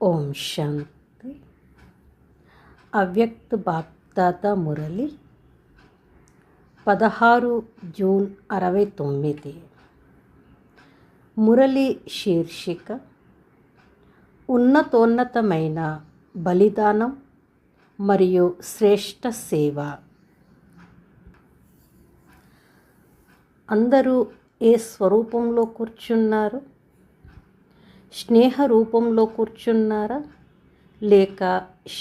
ఓం శాంతి. అవ్యక్త బాప్దాదా మురళి 16 జూన్ 69. మురళి శీర్షిక ఉన్నతోన్నతమైన బలిదానం మరియు శ్రేష్ఠ సేవ. అందరూ ఏ స్వరూపంలో కూర్చున్నారు? స్నేహ రూపంలో కూర్చున్నారా లేక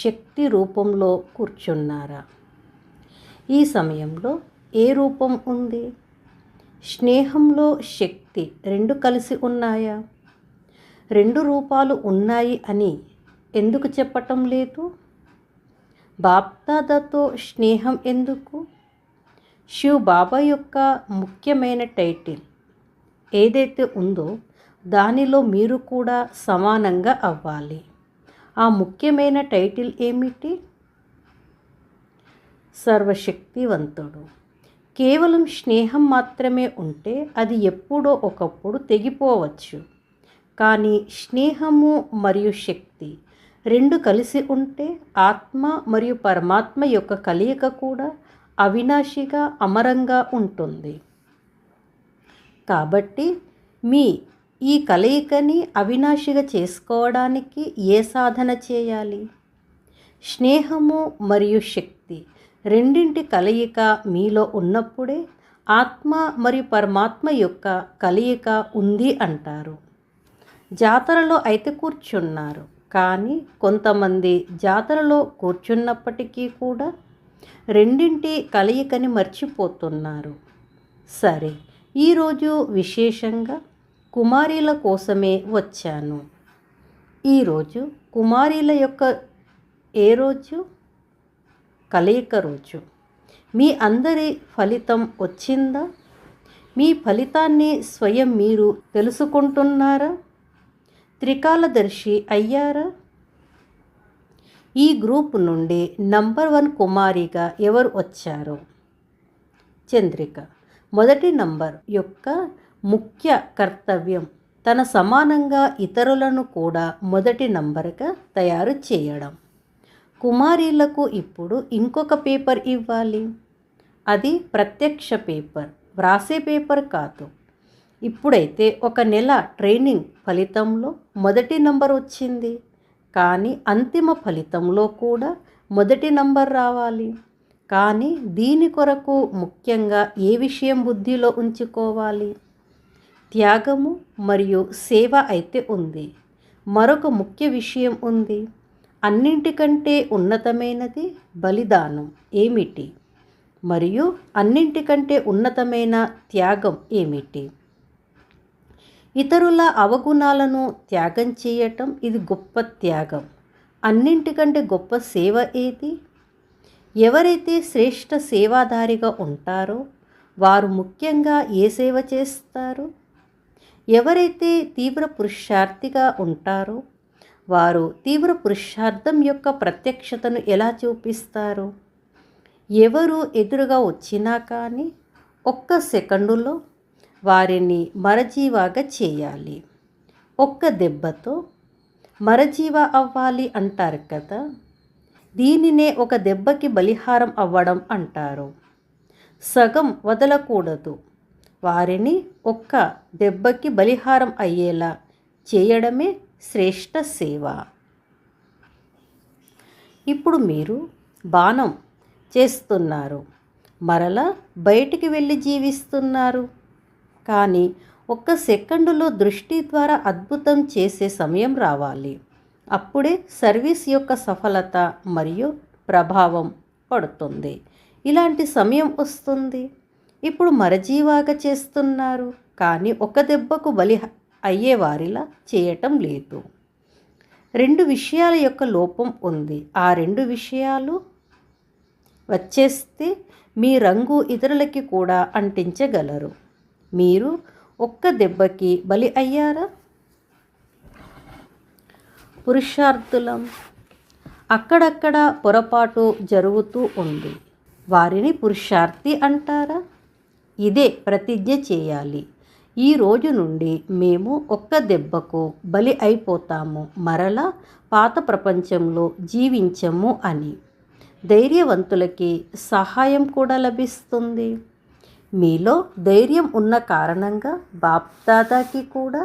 శక్తి రూపంలో కూర్చున్నారా? ఈ సమయంలో ఏ రూపం ఉంది? స్నేహంలో శక్తి రెండు కలిసి ఉన్నాయా? రెండు రూపాలు ఉన్నాయి అని ఎందుకు చెప్పటం లేదు? బాప్దాదాతో స్నేహం ఎందుకు? శివ్ బాబా యొక్క ముఖ్యమైన టైటిల్ ఏదైతే ఉందో దానిలో మీరు కూడా సమానంగా అవ్వాలి. ఆ ముఖ్యమైన టైటిల్ ఏమిటి? సర్వశక్తివంతుడు. కేవలం స్నేహం మాత్రమే ఉంటే అది ఎప్పుడో ఒకప్పుడు తెగిపోవచ్చు. కానీ స్నేహము మరియు శక్తి రెండు కలిసి ఉంటే ఆత్మ మరియు పరమాత్మ యొక్క కలయిక కూడా అవినాశిగా అమరంగా ఉంటుంది. కాబట్టి ఈ కలయికని అవినాశిగా చేసుకోవడానికి ఏ సాధన చేయాలి? స్నేహము మరియు శక్తి రెండింటి కలయిక మీలో ఉన్నప్పుడే ఆత్మ మరియు పరమాత్మ యొక్క కలయిక ఉంది అంటారు. జాతరలో అయితే కూర్చున్నారు, కానీ కొంతమంది జాతరలో కూర్చున్నప్పటికీ కూడా రెండింటి కలయికని మర్చిపోతున్నారు. సరే, ఈరోజు విశేషంగా కుమారీల కోసమే వచ్చాను. ఈరోజు కుమారీల యొక్క ఏ రోజు? కలయిక రోజు. మీ అందరి ఫలితం వచ్చిందా? మీ ఫలితాన్ని స్వయం మీరు తెలుసుకుంటున్నారా? త్రికాలదర్శి అయ్యారా? ఈ గ్రూప్ నుండి నంబర్ 1 కుమారిగా ఎవరు వచ్చారో? చంద్రిక. మొదటి నంబర్ యొక్క ముఖ్య కర్తవ్యం తన సమానంగా ఇతరులను కూడా మొదటి నంబర్గా తయారు చేయడం. కుమారీలకు ఇప్పుడు ఇంకొక పేపర్ ఇవ్వాలి. అది ప్రత్యక్ష పేపర్, వ్రాసే పేపర్ కాదు. ఇప్పుడైతే 1 నెల ట్రైనింగ్ ఫలితంలో మొదటి నంబర్ వచ్చింది, కానీ అంతిమ ఫలితంలో కూడా మొదటి నంబర్ రావాలి. కానీ దీని కొరకు ముఖ్యంగా ఏ విషయం బుద్ధిలో ఉంచుకోవాలి? త్యాగము మరియు సేవ అయితే ఉంది. మరొక ముఖ్య విషయం ఉంది. అన్నింటికంటే ఉన్నతమైనది బలిదానం ఏమిటి? మరియు అన్నింటికంటే ఉన్నతమైన త్యాగం ఏమిటి? ఇతరుల అవగుణాలను త్యాగం చేయటం ఇది గొప్ప త్యాగం. అన్నింటికంటే గొప్ప సేవ ఏది? ఎవరైతే శ్రేష్ఠ సేవాదారిగా ఉంటారో వారు ముఖ్యంగా ఏ సేవ చేస్తారు? ఎవరైతే తీవ్ర పురుషార్థిగా ఉంటారో వారు తీవ్ర పురుషార్థం యొక్క ప్రత్యక్షతను ఎలా చూపిస్తారు? ఎవరు ఎదురుగా వచ్చినా కానీ 1 సెకండులో వారిని మరజీవాగా చేయాలి. 1 దెబ్బతో మరజీవా అవ్వాలి అంటారు కదా. దీనినే 1 దెబ్బకి బలిహారం అవ్వడం అంటారు. సగం వదలకూడదు. వారిని 1 దెబ్బకి బలిహారం అయ్యేలా చేయడమే శ్రేష్ఠ సేవ. ఇప్పుడు మీరు బాణం చేస్తున్నారు, మరలా బయటికి వెళ్ళి జీవిస్తున్నారు. కానీ 1 సెకండులో దృష్టి ద్వారా అద్భుతం చేసే సమయం రావాలి. అప్పుడే సర్వీస్ యొక్క సఫలత మరియు ప్రభావం పడుతుంది. ఇలాంటి సమయం వస్తుంది. ఇప్పుడు మరజీవాగా చేస్తున్నారు, కానీ 1 దెబ్బకు బలి అయ్యేవారిలా చేయటం లేదు. 2 విషయాల యొక్క లోపం ఉంది. ఆ 2 విషయాలు వచ్చేస్తే మీ రంగు ఇతరులకి కూడా అంటించగలరు. మీరు 1 దెబ్బకి బలి అయ్యారా? పురుషార్థులం. అక్కడక్కడ పొరపాటు జరుగుతూ ఉంది. వారిని పురుషార్థి అంటారా? ఇదే ప్రతిజ్ఞ చేయాలి. ఈ రోజు నుండి మేము ఒక్క దెబ్బకు బలి అయిపోతాము, మరలా పాత ప్రపంచంలో జీవించము అని. ధైర్యవంతులకి సహాయం కూడా లభిస్తుంది. మీలో ధైర్యం ఉన్న కారణంగా బాప్దాదాకి కూడా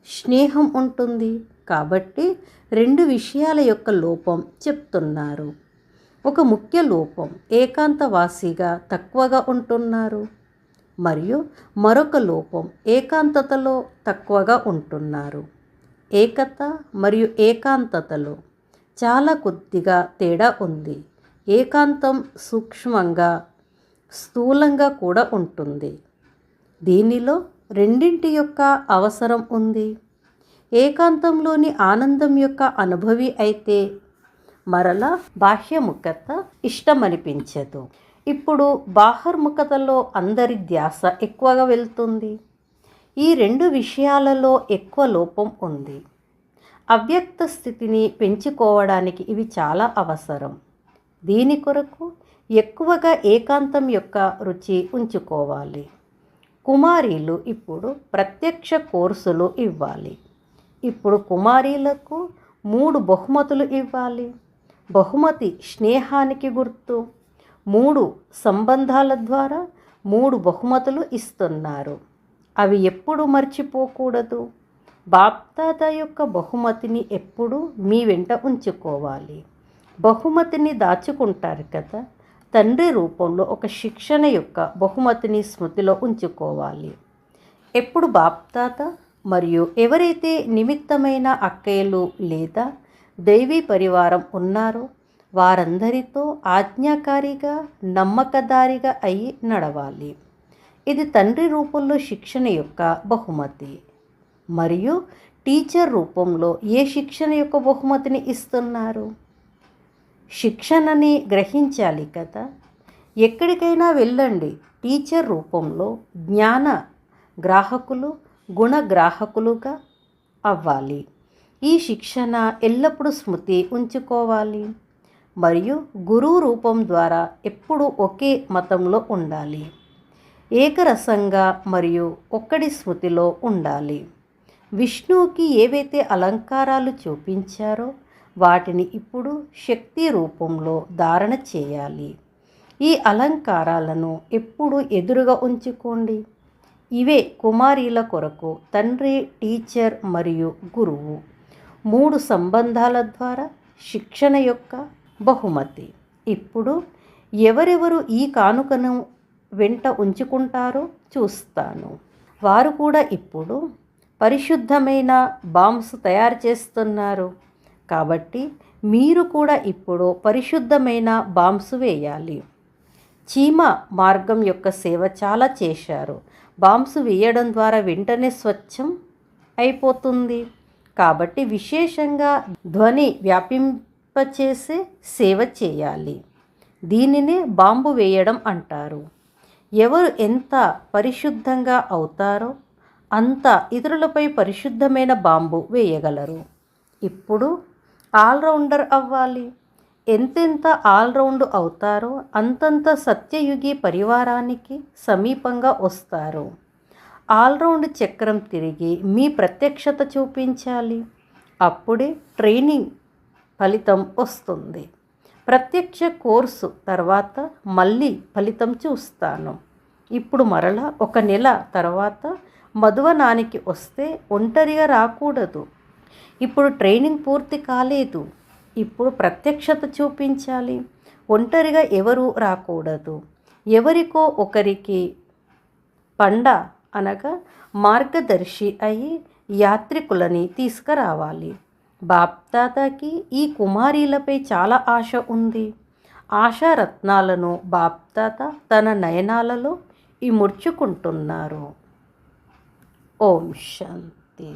స్నేహం ఉంటుంది. కాబట్టి 2 విషయాల యొక్క లోపం చెప్తున్నారు. ఒక ముఖ్య లోపం, ఏకాంతవాసిగా తక్కువగా ఉంటున్నారు. మరియు మరొక లోపం, ఏకాంతతలో తక్కువగా ఉంటున్నారు. ఏకత మరియు ఏకాంతతలో చాలా కొద్దిగా తేడా ఉంది. ఏకాంతం సూక్ష్మంగా, స్థూలంగా కూడా ఉంటుంది. దీనిలో రెండింటి యొక్క అవసరం ఉంది. ఏకాంతంలోని ఆనందం యొక్క అనుభవి అయితే మరలా బాహ్యముఖత ఇష్టమనిపించదు. ఇప్పుడు బాహ్యముఖతలో అందరి ధ్యాస ఎక్కువగా వెళ్తుంది. ఈ 2 విషయాలలో ఎక్కువ లోపం ఉంది. అవ్యక్త స్థితిని పెంచుకోవడానికి ఇవి చాలా అవసరం. దీని కొరకు ఎక్కువగా ఏకాంతం యొక్క రుచి ఉంచుకోవాలి. కుమారీలు ఇప్పుడు ప్రత్యక్ష కోర్సులు ఇవ్వాలి. ఇప్పుడు కుమారీలకు 3 బహుమతులు ఇవ్వాలి. బహుమతి స్నేహానికి గుర్తు. 3 సంబంధాల ద్వారా 3 బహుమతులు ఇస్తున్నారు. అవి ఎప్పుడు మర్చిపోకూడదు. బాప్దాదా యొక్క బహుమతిని ఎప్పుడు మీ వెంట ఉంచుకోవాలి. బహుమతిని దాచుకుంటారు కదా, తండ్రి రూపంలో ఒక శిక్షణ యొక్క బహుమతిని స్మృతిలో ఉంచుకోవాలి. ఎప్పుడు బాప్దాదా మరియు ఎవరైతే నిమిత్తమైన అక్కయ్యలు లేదా దైవీ పరివారం ఉన్నారో వారందరితో ఆజ్ఞాకారిగా, నమ్మకదారిగా అయి నడవాలి. ఇది తండ్రి రూపంలో శిక్షణ యొక్క బహుమతి. మరియు టీచర్ రూపంలో ఏ శిక్షణ యొక్క బహుమతిని ఇస్తున్నారు? శిక్షణని గ్రహించాలి కదా. ఎక్కడికైనా వెళ్ళండి, టీచర్ రూపంలో జ్ఞాన గ్రాహకులు, గుణగ్రాహకులుగా అవ్వాలి. ఈ శిక్షణ ఎల్లప్పుడూ స్మృతి ఉంచుకోవాలి. మరియు గురువు రూపం ద్వారా ఎప్పుడూ ఒకే మతంలో ఉండాలి. ఏకరసంగా మరియు ఒక్కడి స్మృతిలో ఉండాలి. విష్ణువుకి ఏవైతే అలంకారాలు చూపించారో వాటిని ఇప్పుడు శక్తి రూపంలో ధారణ చేయాలి. ఈ అలంకారాలను ఎప్పుడు ఎదురుగా ఉంచుకోండి. ఇవే కుమారీల కొరకు తండ్రి, టీచర్ మరియు గురువు 3 సంబంధాల ద్వారా శిక్షణ యొక్క బహుమతి. ఇప్పుడు ఎవరెవరు ఈ కానుకను వెంట ఉంచుకుంటారో చూస్తాను. వారు కూడా ఇప్పుడు పరిశుద్ధమైన బాంబ్స్ తయారు చేస్తున్నారు. కాబట్టి మీరు కూడా ఇప్పుడు పరిశుద్ధమైన బాంబ్స్ వేయాలి. చీమ మార్గం యొక్క సేవ చాలా చేశారు. బాంబ్స్ వేయడం ద్వారా వెంటనే స్వచ్ఛం అయిపోతుంది. కాబట్టి విశేషంగా ధ్వని వ్యాపింపచేసే సేవ చేయాలి. దీనినే బాంబు వేయడం అంటారు. ఎవరు ఎంత పరిశుద్ధంగా అవుతారో అంత ఇతరులపై పరిశుద్ధమైన బాంబు వేయగలరు. ఇప్పుడు ఆల్రౌండర్ అవ్వాలి. ఎంతెంత ఆల్రౌండ్ అవుతారో అంతంత సత్యయుగి పరివారానికి సమీపంగా వస్తారు. ఆల్రౌండ్ చక్రం తిరిగి మీ ప్రత్యక్షత చూపించాలి. అప్పుడే ట్రైనింగ్ ఫలితం వస్తుంది. ప్రత్యక్ష కోర్సు తర్వాత మళ్ళీ ఫలితం చూస్తాను. ఇప్పుడు మరలా 1 నెల తర్వాత మధువనానికి వస్తే ఒంటరిగా రాకూడదు. ఇప్పుడు ట్రైనింగ్ పూర్తి కాలేదు. ఇప్పుడు ప్రత్యక్షత చూపించాలి. ఒంటరిగా ఎవరూ రాకూడదు. ఎవరికో ఒకరికి పండ అనగా మార్గదర్శి అయి యాత్రికులని తీసుకురావాలి. బాప్దాదాకి ఈ కుమారీలపై చాలా ఆశ ఉంది. ఆశారత్నాలను బాప్దాదా తన నయనాలలో ఇముడ్చుకుంటున్నారు. ఓం శాంతి.